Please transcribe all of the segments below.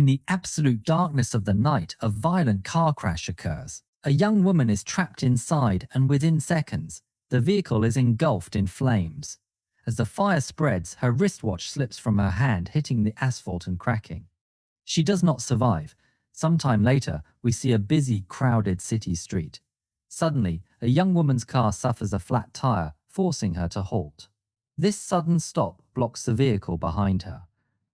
In the absolute darkness of the night, a violent car crash occurs. A young woman is trapped inside, and within seconds, the vehicle is engulfed in flames. As the fire spreads, her wristwatch slips from her hand, hitting the asphalt and cracking. She does not survive. Sometime later, we see a busy, crowded city street. Suddenly, a young woman's car suffers a flat tire, forcing her to halt. This sudden stop blocks the vehicle behind her.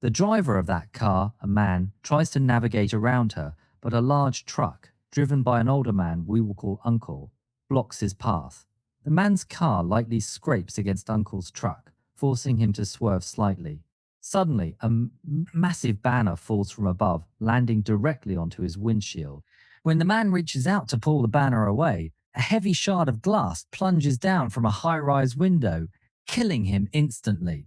The driver of that car, a man, tries to navigate around her, but a large truck, driven by an older man we will call Uncle, blocks his path. The man's car lightly scrapes against Uncle's truck, forcing him to swerve slightly. Suddenly, a massive banner falls from above, landing directly onto his windshield. When the man reaches out to pull the banner away, a heavy shard of glass plunges down from a high-rise window, killing him instantly.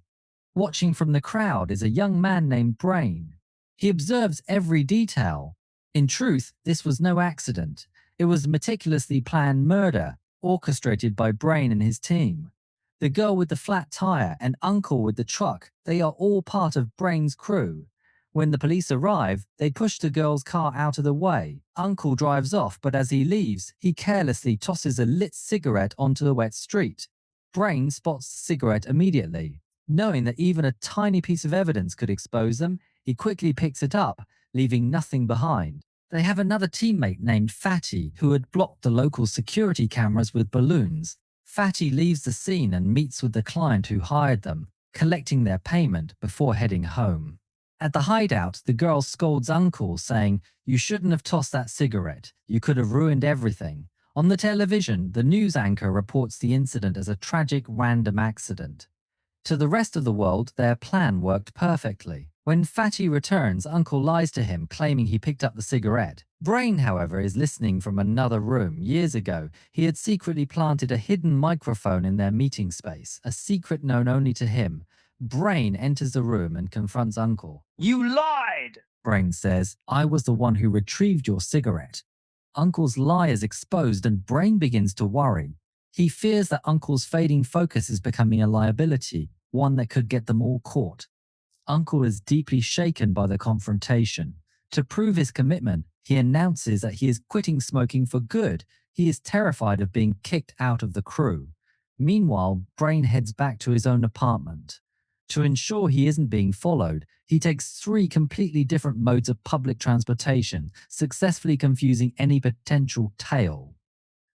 Watching from the crowd is a young man named Brain. He observes every detail. In truth, this was no accident. It was a meticulously planned murder, orchestrated by Brain and his team. The girl with the flat tire and Uncle with the truck, they are all part of Brain's crew. When the police arrive, they push the girl's car out of the way. Uncle drives off, but as he leaves, he carelessly tosses a lit cigarette onto the wet street. Brain spots the cigarette immediately. Knowing that even a tiny piece of evidence could expose them, he quickly picks it up, leaving nothing behind. They have another teammate named Fatty, who had blocked the local security cameras with balloons. Fatty leaves the scene and meets with the client who hired them, collecting their payment before heading home. At the hideout, the girl scolds Uncle, saying, "You shouldn't have tossed that cigarette. You could have ruined everything." On the television, the news anchor reports the incident as a tragic random accident. To the rest of the world, their plan worked perfectly. When Fatty returns, Uncle lies to him, claiming he picked up the cigarette. Brain, however, is listening from another room. Years ago, he had secretly planted a hidden microphone in their meeting space, a secret known only to him. Brain enters the room and confronts Uncle. "You lied!" Brain says, "I was the one who retrieved your cigarette." Uncle's lie is exposed and Brain begins to worry. He fears that Uncle's fading focus is becoming a liability, one that could get them all caught. Uncle is deeply shaken by the confrontation. To prove his commitment, he announces that he is quitting smoking for good. He is terrified of being kicked out of the crew. Meanwhile, Brain heads back to his own apartment. To ensure he isn't being followed, he takes 3 completely different modes of public transportation, successfully confusing any potential tail.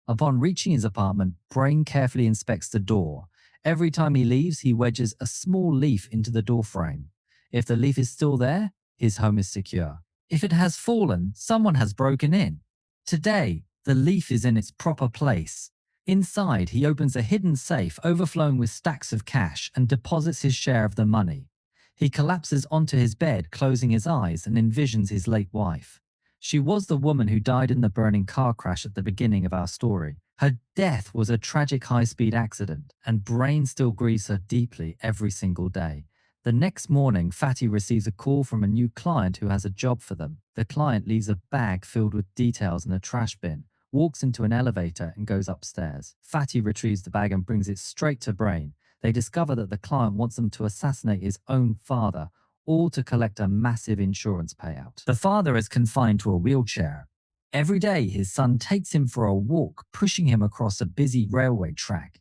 Upon reaching his apartment, Brain carefully inspects the door. Every time he leaves, he wedges a small leaf into the doorframe. If the leaf is still there, his home is secure. If it has fallen, someone has broken in. Today, the leaf is in its proper place. Inside, he opens a hidden safe overflowing with stacks of cash and deposits his share of the money. He collapses onto his bed, closing his eyes, and envisions his late wife. She was the woman who died in the burning car crash at the beginning of our story. Her death was a tragic high-speed accident, and Brain still grieves her deeply every single day. The next morning, Fatty receives a call from a new client who has a job for them. The client leaves a bag filled with details in a trash bin, walks into an elevator and goes upstairs. Fatty retrieves the bag and brings it straight to Brain. They discover that the client wants them to assassinate his own father, all to collect a massive insurance payout. The father is confined to a wheelchair. Every day, his son takes him for a walk, pushing him across a busy railway track.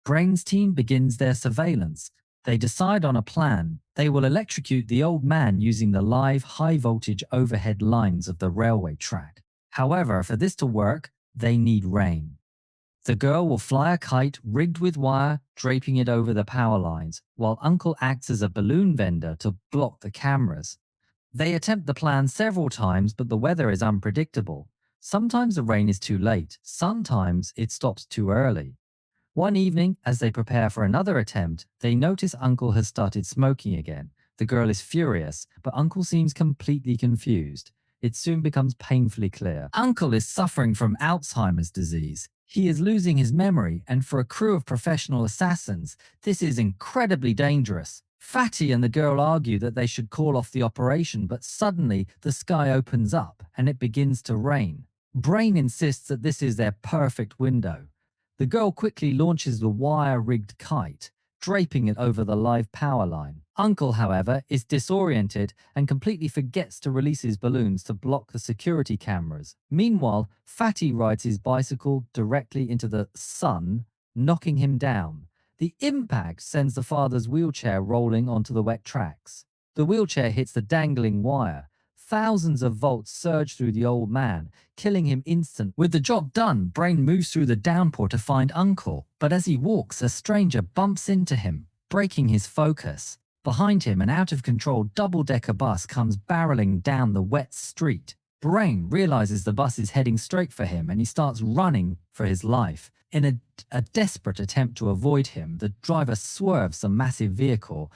Brain's team begins their surveillance. They decide on a plan. They will electrocute the old man using the live, high-voltage overhead lines of the railway track. However, for this to work, they need rain. The girl will fly a kite rigged with wire, draping it over the power lines, while Uncle acts as a balloon vendor to block the cameras. They attempt the plan several times, but the weather is unpredictable. Sometimes the rain is too late, sometimes it stops too early. One evening, as they prepare for another attempt, they notice Uncle has started smoking again. The girl is furious, but Uncle seems completely confused. It soon becomes painfully clear. Uncle is suffering from Alzheimer's disease. He is losing his memory, and for a crew of professional assassins, this is incredibly dangerous. Fatty and the girl argue that they should call off the operation, but suddenly the sky opens up and it begins to rain. Brain insists that this is their perfect window. The girl quickly launches the wire-rigged kite, draping it over the live power line. Uncle, however, is disoriented and completely forgets to release his balloons to block the security cameras. Meanwhile, Fatty rides his bicycle directly into the sun, knocking him down. The impact sends the father's wheelchair rolling onto the wet tracks. The wheelchair hits the dangling wire. Thousands of volts surge through the old man, killing him instantly. With the job done, Brain moves through the downpour to find Uncle, but as he walks, a stranger bumps into him, breaking his focus. Behind him, an out-of-control double-decker bus comes barreling down the wet street. Brain realizes the bus is heading straight for him and he starts running for his life. In a desperate attempt to avoid him, the driver swerves the massive vehicle,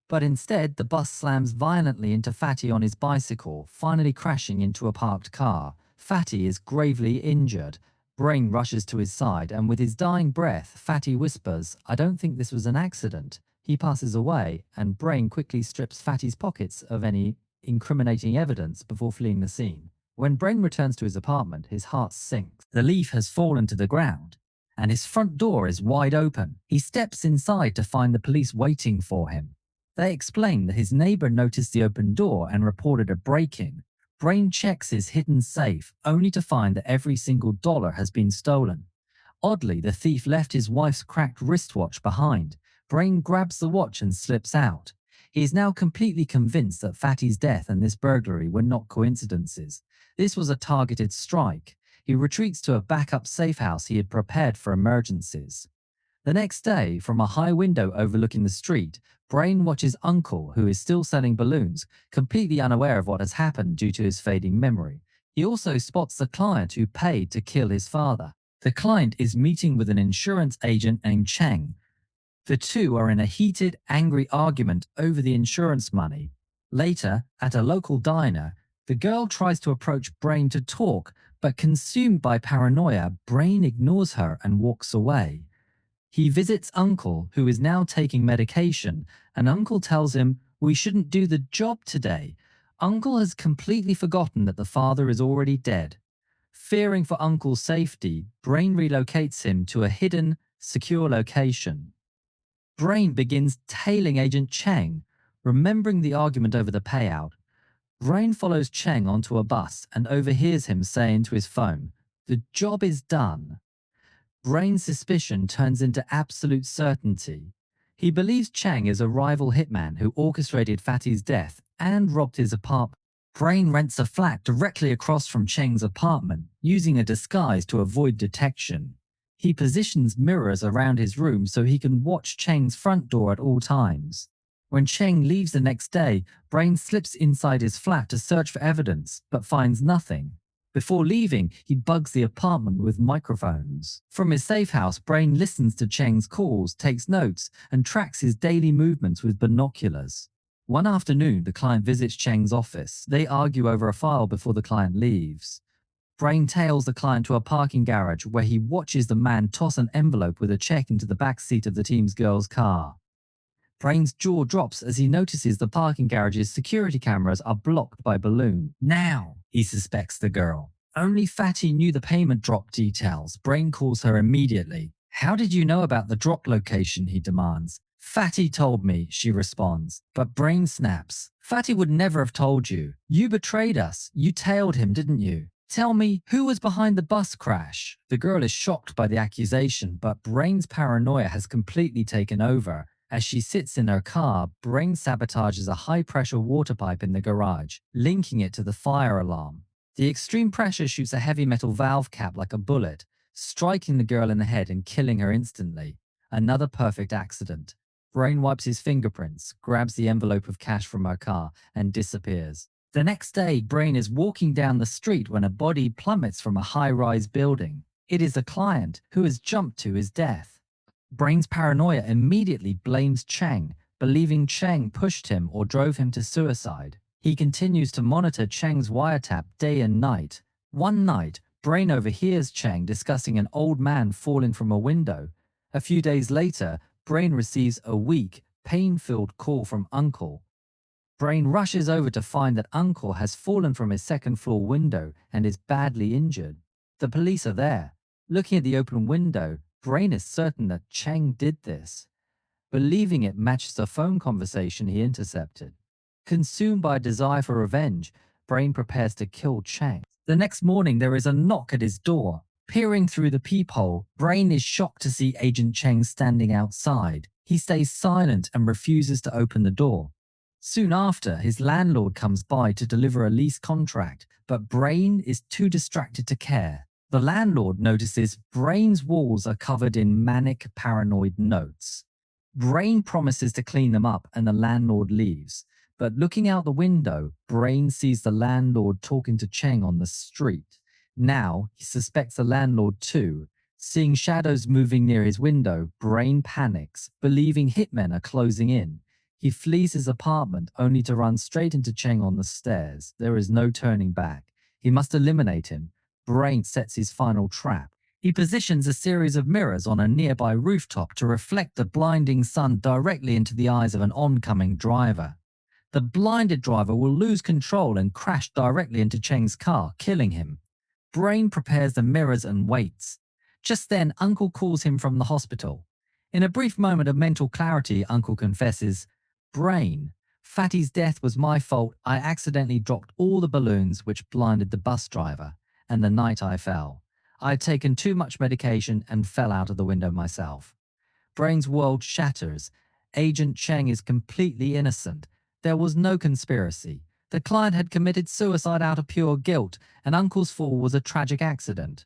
but instead the bus slams violently into Fatty on his bicycle, finally crashing into a parked car. Fatty is gravely injured. Brain rushes to his side and with his dying breath, Fatty whispers, "I don't think this was an accident." He passes away, and Brain quickly strips Fatty's pockets of any incriminating evidence before fleeing the scene. When Brain returns to his apartment, his heart sinks. The leaf has fallen to the ground, and his front door is wide open. He steps inside to find the police waiting for him. They explain that his neighbor noticed the open door and reported a break-in. Brain checks his hidden safe, only to find that every single dollar has been stolen. Oddly, the thief left his wife's cracked wristwatch behind. Brain grabs the watch and slips out. He is now completely convinced that Fatty's death and this burglary were not coincidences. This was a targeted strike. He retreats to a backup safe house he had prepared for emergencies. The next day, from a high window overlooking the street, Brain watches Uncle, who is still selling balloons, completely unaware of what has happened due to his fading memory. He also spots the client who paid to kill his father. The client is meeting with an insurance agent named Cheng. The two are in a heated, angry argument over the insurance money. Later, at a local diner, the girl tries to approach Brain to talk, but consumed by paranoia, Brain ignores her and walks away. He visits Uncle, who is now taking medication, and Uncle tells him, "We shouldn't do the job today." Uncle has completely forgotten that the father is already dead. Fearing for Uncle's safety, Brain relocates him to a hidden, secure location. Brain begins tailing Agent Cheng, remembering the argument over the payout. Brain follows Cheng onto a bus and overhears him saying to his phone, "The job is done." Brain's suspicion turns into absolute certainty. He believes Cheng is a rival hitman who orchestrated Fatty's death and robbed his apartment. Brain rents a flat directly across from Cheng's apartment, using a disguise to avoid detection. He positions mirrors around his room so he can watch Cheng's front door at all times. When Cheng leaves the next day, Brain slips inside his flat to search for evidence, but finds nothing. Before leaving, he bugs the apartment with microphones. From his safe house, Brain listens to Cheng's calls, takes notes, and tracks his daily movements with binoculars. One afternoon, the client visits Cheng's office. They argue over a file before the client leaves. Brain tails the client to a parking garage where he watches the man toss an envelope with a check into the back seat of the team's girl's car. Brain's jaw drops as he notices the parking garage's security cameras are blocked by balloon. Now, he suspects the girl. Only Fatty knew the payment drop details. Brain calls her immediately. "How did you know about the drop location?" he demands. "Fatty told me," she responds. But Brain snaps. "Fatty would never have told you. You betrayed us. You tailed him, didn't you? Tell me, who was behind the bus crash?" The girl is shocked by the accusation, but Brain's paranoia has completely taken over. As she sits in her car, Brain sabotages a high-pressure water pipe in the garage, linking it to the fire alarm. The extreme pressure shoots a heavy metal valve cap like a bullet, striking the girl in the head and killing her instantly. Another perfect accident. Brain wipes his fingerprints, grabs the envelope of cash from her car, and disappears. The next day, Brain is walking down the street when a body plummets from a high-rise building. It is a client who has jumped to his death. Brain's paranoia immediately blames Cheng, believing Cheng pushed him or drove him to suicide. He continues to monitor Cheng's wiretap day and night. One night, Brain overhears Cheng discussing an old man falling from a window. A few days later, Brain receives a weak, pain-filled call from Uncle. Brain rushes over to find that Uncle has fallen from his second-floor window and is badly injured. The police are there. Looking at the open window, Brain is certain that Cheng did this. believing it matches a phone conversation he intercepted. Consumed by a desire for revenge, Brain prepares to kill Chang. The next morning, there is a knock at his door. Peering through the peephole, Brain is shocked to see Agent Cheng standing outside. He stays silent and refuses to open the door. Soon after, his landlord comes by to deliver a lease contract, but Brain is too distracted to care. The landlord notices Brain's walls are covered in manic paranoid notes. Brain promises to clean them up and the landlord leaves. But looking out the window, Brain sees the landlord talking to Cheng on the street. Now, he suspects the landlord too. Seeing shadows moving near his window, Brain panics, believing hitmen are closing in. He flees his apartment only to run straight into Cheng on the stairs. There is no turning back. He must eliminate him. Brain sets his final trap. He positions a series of mirrors on a nearby rooftop to reflect the blinding sun directly into the eyes of an oncoming driver. The blinded driver will lose control and crash directly into Cheng's car, killing him. Brain prepares the mirrors and waits. Just then, Uncle calls him from the hospital. In a brief moment of mental clarity, Uncle confesses, "Brain, Fatty's death was my fault. I accidentally dropped all the balloons which blinded the bus driver, and the night I fell. I had taken too much medication and fell out of the window myself." Brain's world shatters. Agent Cheng is completely innocent. There was no conspiracy. The client had committed suicide out of pure guilt, and Uncle's fall was a tragic accident.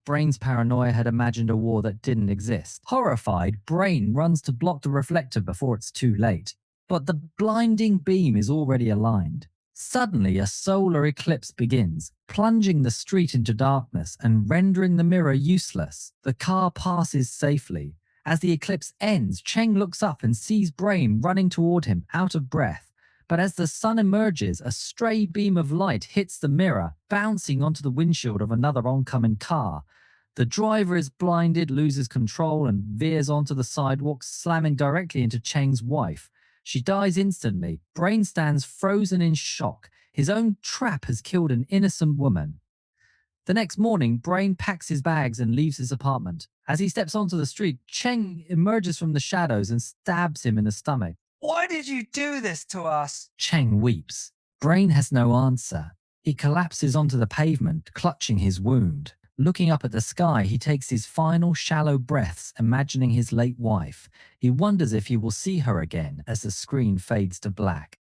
Brain's paranoia had imagined a war that didn't exist. Horrified, Brain runs to block the reflector before it's too late. But the blinding beam is already aligned. Suddenly, a solar eclipse begins, plunging the street into darkness and rendering the mirror useless. The car passes safely. As the eclipse ends, Cheng looks up and sees Brain running toward him, out of breath. But as the sun emerges, a stray beam of light hits the mirror, bouncing onto the windshield of another oncoming car. The driver is blinded, loses control, and veers onto the sidewalk, slamming directly into Cheng's wife. She dies instantly. Brain stands frozen in shock. His own trap has killed an innocent woman. The next morning, Brain packs his bags and leaves his apartment. As he steps onto the street, Cheng emerges from the shadows and stabs him in the stomach. "Why did you do this to us?" Cheng weeps. Brain has no answer. He collapses onto the pavement, clutching his wound. Looking up at the sky, he takes his final shallow breaths, imagining his late wife. He wonders if he will see her again as the screen fades to black.